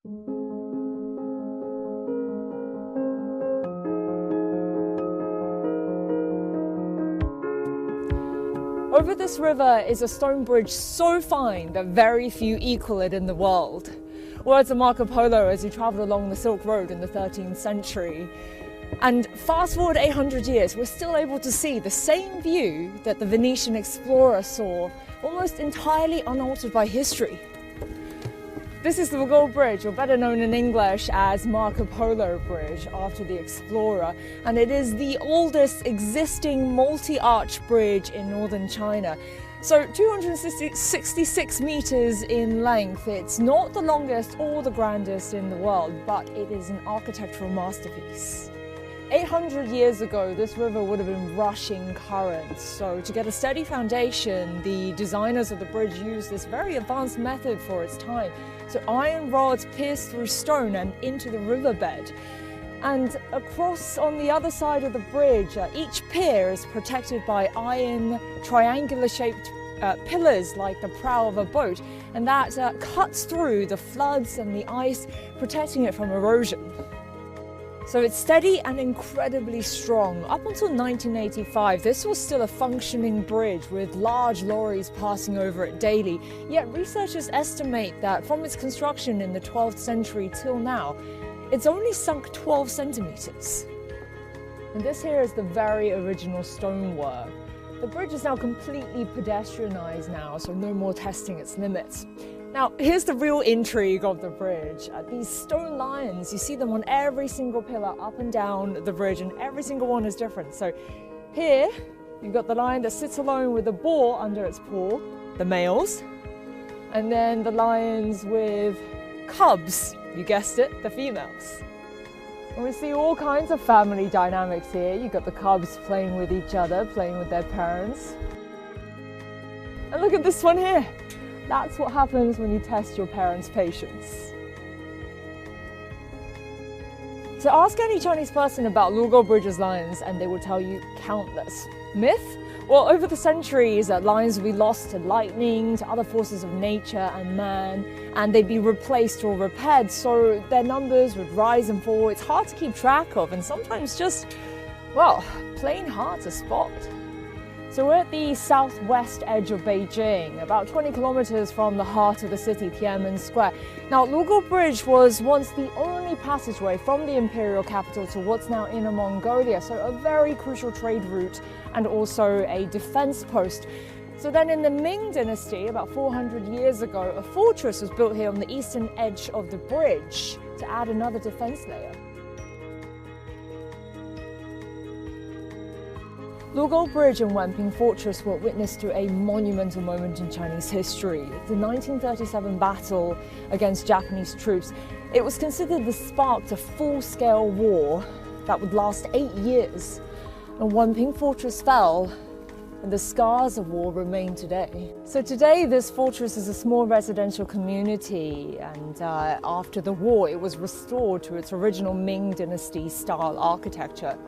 Over this river is a stone bridge so fine that very few equal it in the world. Words of Marco Polo as he travelled along the Silk Road in the 13th century. And fast forward 800 years, we're still able to see the same view that the Venetian explorer saw, almost entirely unaltered by history. This is the Lugou Bridge, or better known in English as Marco Polo Bridge, after the explorer, and it is the oldest existing multi-arch bridge in northern China. So 266 meters in length. It's not the longest or the grandest in the world, but it is an architectural masterpiece. 800 years ago, this river would have been rushing currents. So to get a steady foundation, the designers of the bridge used this very advanced method for its time. So iron rods pierced through stone and into the riverbed. And across on the other side of the bridge, each pier is protected by iron triangular-shaped pillars like the prow of a boat. And that cuts through the floods and the ice, protecting it from erosion. So it's steady and incredibly strong. Up until 1985, this was still a functioning bridge with large lorries passing over it daily. Yet researchers estimate that from its construction in the 12th century till now, it's only sunk 12 centimeters. And this here is the very original stonework. The bridge is now completely pedestrianized now, so no more testing its limits. Now, here's the real intrigue of the bridge. These stone lions, you see them on every single pillar up and down the bridge, and every single one is different. So here, you've got the lion that sits alone with a boar under its paw, the males, and then the lions with cubs, you guessed it, the females. And we see all kinds of family dynamics here. You've got the cubs playing with each other, playing with their parents. And look at this one here. That's what happens when you test your parents' patience. So ask any Chinese person about Lugou Bridge's lions and they will tell you countless. Myth? Well, over the centuries, lions would be lost to lightning, to other forces of nature and man, and they'd be replaced or repaired, so their numbers would rise and fall. It's hard to keep track of and sometimes just, well, plain hard to spot. So we're at the southwest edge of Beijing, about 20 kilometers from the heart of the city, Tiananmen Square. Now, Lugou Bridge was once the only passageway from the imperial capital to what's now Inner Mongolia, so a very crucial trade route and also a defense post. So then in the Ming dynasty, about 400 years ago, a fortress was built here on the eastern edge of the bridge to add another defense layer. Lugou Bridge and Wenping Fortress were witness to a monumental moment in Chinese history, the 1937 battle against Japanese troops. It was considered the spark to full-scale war that would last 8 years. And Wenping Fortress fell, and the scars of war remain today. So today this fortress is a small residential community, and after the war it was restored to its original Ming dynasty style architecture.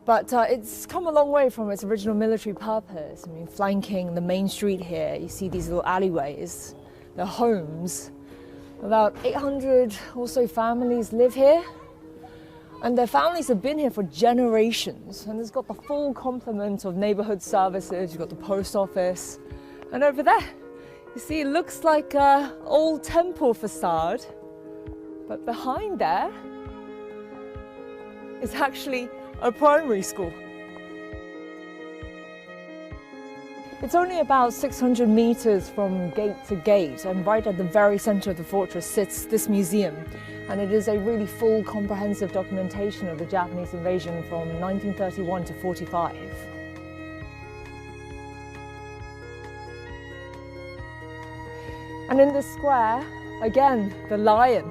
But it's come a long way from its original military purpose. I mean, flanking the main street here, you see these little alleyways, they're homes. About 800 or so families live here, and their families have been here for generations. And it's got the full complement of neighborhood services. You've got the post office, and over there, you see it looks like an old temple facade, but behind there is actually a primary school. It's only about 600 meters from gate to gate, and right at the very center of the fortress sits this museum. And it is a really full, comprehensive documentation of the Japanese invasion from 1931 to 45. And in this square, again, the lion,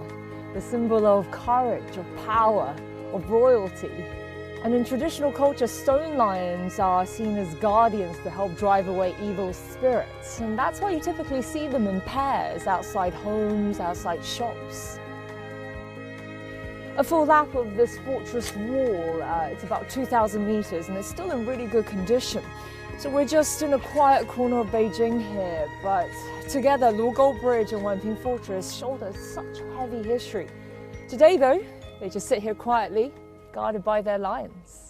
the symbol of courage, of power, of royalty. And in traditional culture, stone lions are seen as guardians to help drive away evil spirits. And that's why you typically see them in pairs outside homes, outside shops. A full lap of this fortress wall, it's about 2,000 meters and it's still in really good condition. So we're just in a quiet corner of Beijing here, but together Lugou Bridge and Wenping Fortress shoulder such heavy history. Today though, they just sit here quietly, guarded by their lions.